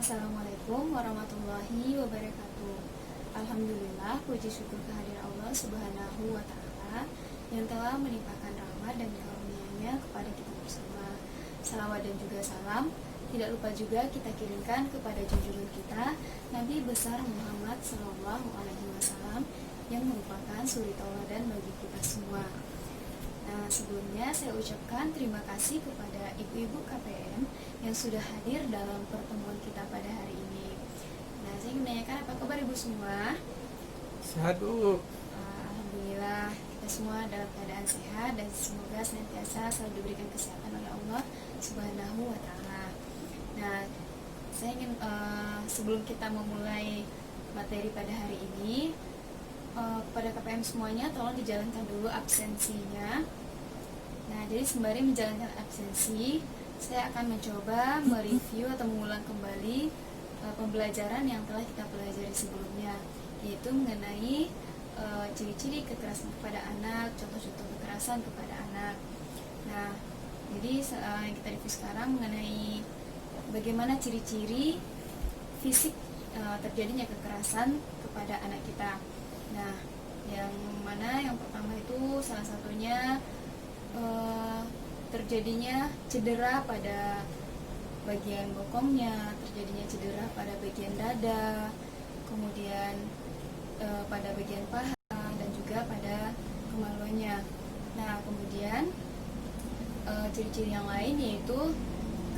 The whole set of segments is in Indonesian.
Assalamualaikum warahmatullahi wabarakatuh. Alhamdulillah, puji syukur kehadiran Allah Subhanahu wa Ta'ala yang telah melimpahkan rahmat dan karunia-Nya kepada kita bersama. Salawat dan juga salam tidak lupa juga kita kirimkan kepada junjungan kita Nabi besar Muhammad Sallallahu Alaihi Wasallam yang merupakan suri tauladan bagi kita semua. Nah, sebelumnya saya ucapkan terima kasih kepada ibu-ibu KPM yang sudah hadir dalam pertemuan kita pada hari ini. Nah, saya ingin menanyakan apa kabar ibu semua? Sehat Bu. Alhamdulillah, kita semua dalam keadaan sehat dan semoga senantiasa selalu diberikan kesehatan oleh Allah Subhanahu wa Ta'ala. Nah, saya ingin sebelum kita memulai materi pada hari ini, kepada KPM semuanya tolong dijalankan dulu absensinya. Nah, jadi sembari menjalankan absensi, saya akan mencoba mereview atau mengulang kembali pembelajaran yang telah kita pelajari sebelumnya, yaitu mengenai ciri-ciri kekerasan kepada anak, contoh-contoh kekerasan kepada anak. Nah, jadi yang kita review sekarang mengenai bagaimana ciri-ciri fisik terjadinya kekerasan kepada anak kita. Nah, yang mana yang pertama itu salah satunya terjadinya cedera pada bagian bokongnya, terjadinya cedera pada bagian dada, kemudian pada bagian paha dan juga pada kemaluannya. Nah, kemudian ciri-ciri yang lain yaitu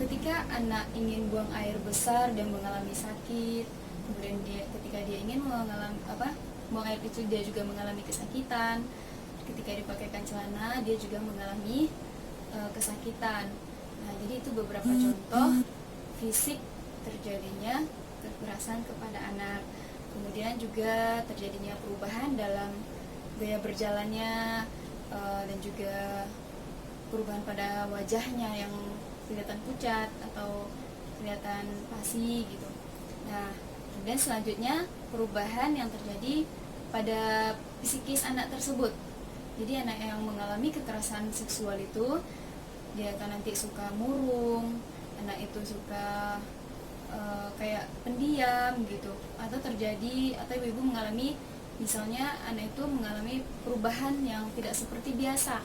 ketika anak ingin buang air besar dan mengalami sakit, kemudian ketika dia ingin mengalami buang air kecil dia juga mengalami kesakitan. Ketika dipakaikan celana dia juga mengalami kesakitan. Nah, jadi itu beberapa contoh fisik terjadinya kekerasan kepada anak. Kemudian juga terjadinya perubahan dalam gaya berjalannya dan juga perubahan pada wajahnya yang kelihatan pucat atau kelihatan pasi gitu. Nah, kemudian selanjutnya perubahan yang terjadi pada psikis anak tersebut. Jadi anak yang mengalami kekerasan seksual itu dia akan nanti suka murung, anak itu suka kayak pendiam gitu, atau terjadi atau ibu mengalami misalnya anak itu mengalami perubahan yang tidak seperti biasa,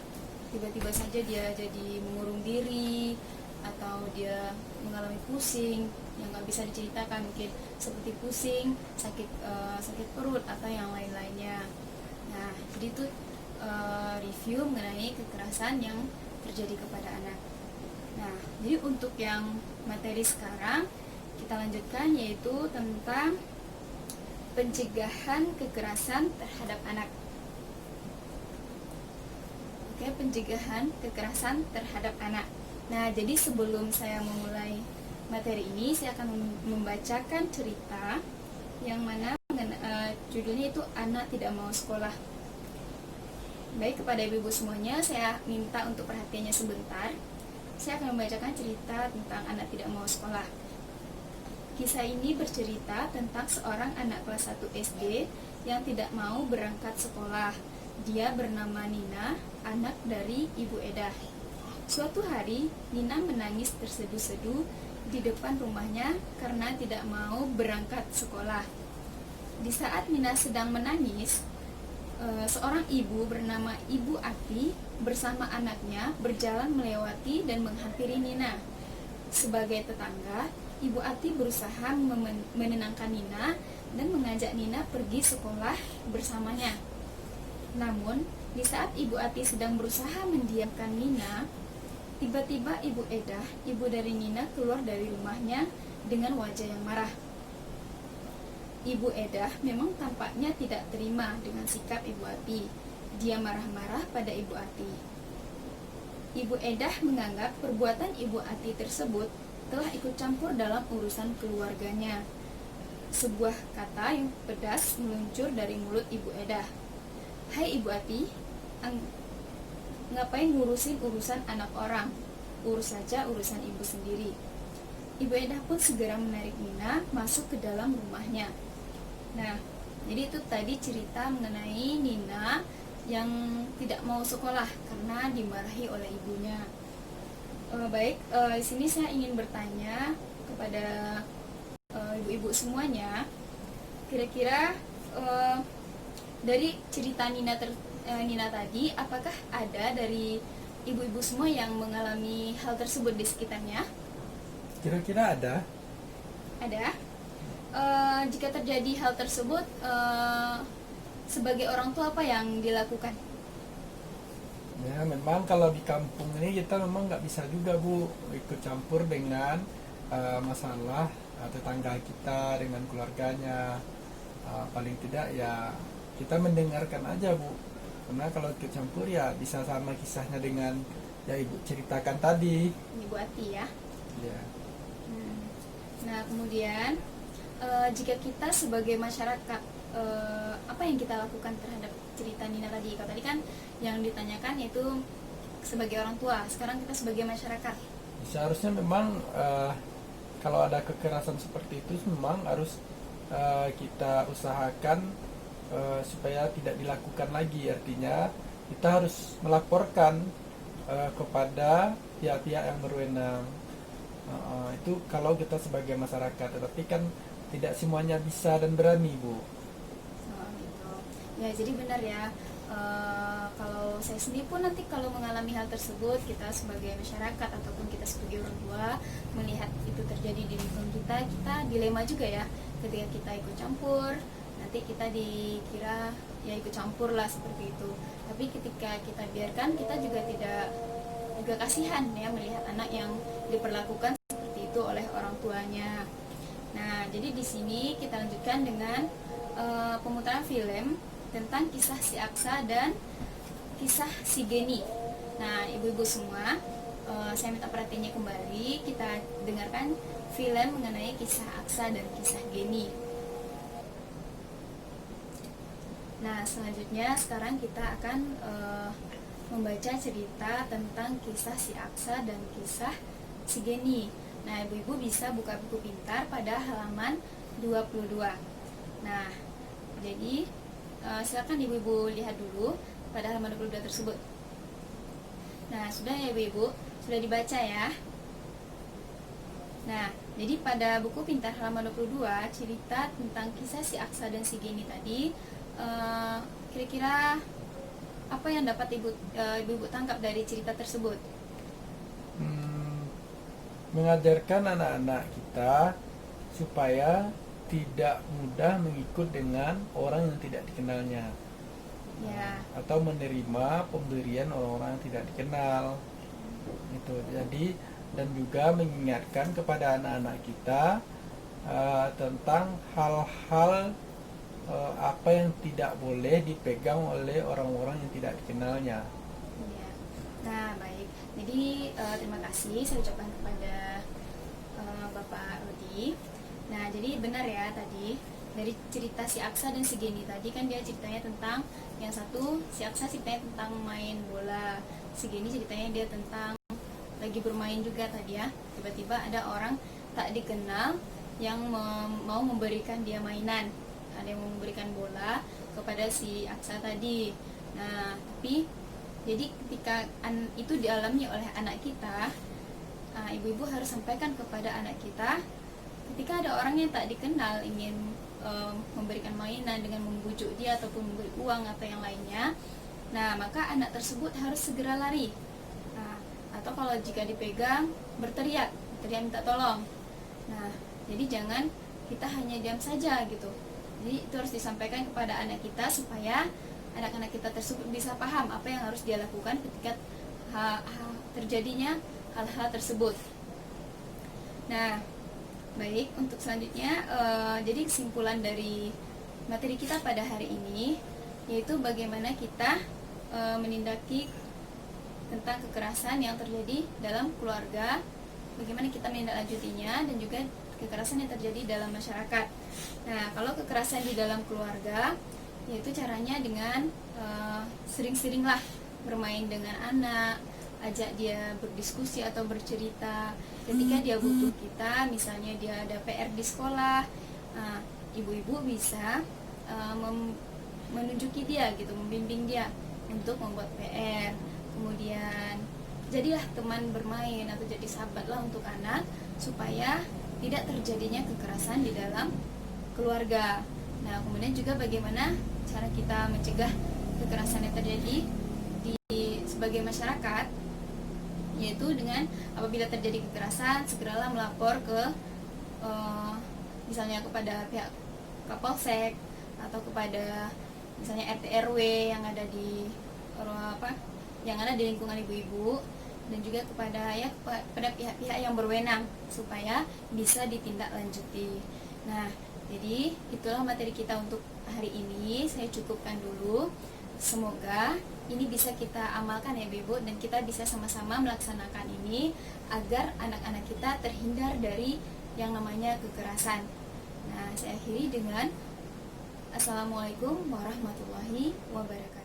tiba-tiba saja dia jadi mengurung diri atau dia mengalami pusing yang nggak bisa diceritakan, mungkin seperti pusing, sakit perut atau yang lain-lainnya. Nah, jadi itu review mengenai kekerasan yang terjadi kepada anak. Nah, jadi untuk yang materi sekarang kita lanjutkan yaitu tentang pencegahan kekerasan terhadap anak. Oke, pencegahan kekerasan terhadap anak. Nah, jadi sebelum saya memulai materi ini, saya akan membacakan cerita yang mana judulnya itu Anak Tidak Mau Sekolah. Baik, kepada ibu-ibu semuanya, saya minta untuk perhatiannya sebentar. Saya akan membacakan cerita tentang anak tidak mau sekolah. Kisah ini bercerita tentang seorang anak kelas 1 SD yang tidak mau berangkat sekolah. Dia bernama Nina, anak dari Ibu Edah. Suatu hari, Nina menangis terseduh-seduh di depan rumahnya karena tidak mau berangkat sekolah. Di saat Nina sedang menangis, seorang ibu bernama Ibu Ati bersama anaknya berjalan melewati dan menghampiri Nina. Sebagai tetangga, Ibu Ati berusaha menenangkan Nina dan mengajak Nina pergi sekolah bersamanya. Namun, di saat Ibu Ati sedang berusaha mendiamkan Nina, tiba-tiba Ibu Edah, ibu dari Nina, keluar dari rumahnya dengan wajah yang marah. Ibu Edah memang tampaknya tidak terima dengan sikap Ibu Ati. Dia marah-marah pada Ibu Ati. Ibu Edah menganggap perbuatan Ibu Ati tersebut telah ikut campur dalam urusan keluarganya. Sebuah kata yang pedas meluncur dari mulut Ibu Edah. "Hai Ibu Ati, ngapain ngurusin urusan anak orang? Urus saja urusan ibu sendiri." Ibu Edah pun segera menarik Nina masuk ke dalam rumahnya. Nah, jadi itu tadi cerita mengenai Nina yang tidak mau sekolah karena dimarahi oleh ibunya. Di sini saya ingin bertanya kepada ibu-ibu semuanya, kira-kira dari cerita Nina tadi, apakah ada dari ibu-ibu semua yang mengalami hal tersebut di sekitarnya? Kira-kira ada? Ada. Jika terjadi hal tersebut, sebagai orang tua apa yang dilakukan? Ya, memang kalau di kampung ini kita memang nggak bisa juga Bu ikut campur dengan masalah tetangga kita dengan keluarganya. Paling tidak ya kita mendengarkan aja Bu, karena kalau ikut campur ya bisa sama kisahnya dengan ya Ibu ceritakan tadi. Ibu Ati ya. Ya. Nah, kemudian jika kita sebagai masyarakat, apa yang kita lakukan terhadap cerita Nina tadi? Kalau tadi kan yang ditanyakan yaitu sebagai orang tua, sekarang kita sebagai masyarakat. Seharusnya memang kalau ada kekerasan seperti itu memang harus kita usahakan supaya tidak dilakukan lagi. Artinya kita harus melaporkan kepada pihak-pihak yang berwenang. Itu kalau kita sebagai masyarakat, tetapi kan tidak semuanya bisa dan berani Bu. Gitu. Ya, jadi benar ya. Kalau saya sendiri pun nanti kalau mengalami hal tersebut, kita sebagai masyarakat ataupun kita sebagai orang tua melihat itu terjadi di lingkungan kita dilema juga ya. Ketika kita ikut campur, nanti kita dikira ya ikut campur lah seperti itu. Tapi ketika kita biarkan, kita juga kasihan ya melihat anak yang diperlakukan seperti itu oleh orang tuanya. Nah, jadi di sini kita lanjutkan dengan pemutaran film tentang kisah si Aksa dan kisah si Geni. Nah, ibu-ibu semua, saya minta perhatiannya kembali. Kita dengarkan film mengenai kisah Aksa dan kisah Geni. Nah, selanjutnya sekarang kita akan membaca cerita tentang kisah si Aksa dan kisah si Geni. Nah, ibu-ibu bisa buka buku pintar pada halaman 22. Nah, jadi silakan ibu-ibu lihat dulu pada halaman 22 tersebut. Nah, sudah ya ibu-ibu, sudah dibaca ya. Nah, jadi pada buku pintar halaman 22 cerita tentang kisah si Aksa dan si Geni tadi, kira-kira apa yang dapat ibu-ibu tangkap dari cerita tersebut? Mengajarkan anak-anak kita supaya tidak mudah mengikut dengan orang yang tidak dikenalnya, Ya. atau menerima pemberian orang-orang yang tidak dikenal. Itu jadi, dan juga mengingatkan kepada anak-anak kita tentang hal-hal apa yang tidak boleh dipegang oleh orang-orang yang tidak dikenalnya. Ya. Nah, baik. Jadi terima kasih saya ucapkan kepada Bapak Rudi. Nah, jadi benar ya tadi dari cerita si Aksa dan si Geni tadi kan dia ceritanya tentang yang satu si Aksa ceritanya tentang main bola, si Geni ceritanya dia tentang lagi bermain juga tadi ya. Tiba-tiba ada orang tak dikenal yang mau memberikan dia mainan. Ada yang memberikan bola kepada si Aksa tadi. Nah, tapi jadi ketika itu dialami oleh anak kita, ibu-ibu harus sampaikan kepada anak kita, ketika ada orang yang tak dikenal ingin memberikan mainan dengan membujuk dia ataupun memberi uang atau yang lainnya, nah maka anak tersebut harus segera lari. Nah, atau kalau jika dipegang berteriak minta tolong. Nah, jadi jangan kita hanya diam saja gitu. Jadi itu harus disampaikan kepada anak kita supaya anak-anak kita tersebut bisa paham apa yang harus dia lakukan ketika terjadinya hal-hal tersebut. Nah, baik, untuk selanjutnya jadi kesimpulan dari materi kita pada hari ini yaitu bagaimana kita menindaki tentang kekerasan yang terjadi dalam keluarga, bagaimana kita menindaklanjutinya, dan juga kekerasan yang terjadi dalam masyarakat. Nah, kalau kekerasan di dalam keluarga, yaitu caranya dengan sering-seringlah bermain dengan anak, ajak dia berdiskusi atau bercerita. Ketika dia butuh kita, misalnya dia ada PR di sekolah, ibu-ibu bisa menunjuki dia gitu, membimbing dia untuk membuat PR. Kemudian jadilah teman bermain atau jadi sahabatlah untuk anak supaya tidak terjadinya kekerasan di dalam keluarga. Nah, kemudian juga bagaimana cara kita mencegah kekerasan yang terjadi di sebagai masyarakat, yaitu dengan apabila terjadi kekerasan segeralah melapor ke misalnya kepada pihak Kapolsek atau kepada misalnya RT RW yang ada di yang ada di lingkungan ibu-ibu, dan juga kepada kepada pihak-pihak yang berwenang supaya bisa ditindaklanjuti. Nah, jadi itulah materi kita untuk hari ini. Saya cukupkan dulu. Semoga ini bisa kita amalkan ya Ibu, dan kita bisa sama-sama melaksanakan ini agar anak-anak kita terhindar dari yang namanya kekerasan. Nah, saya akhiri dengan Assalamualaikum warahmatullahi wabarakatuh.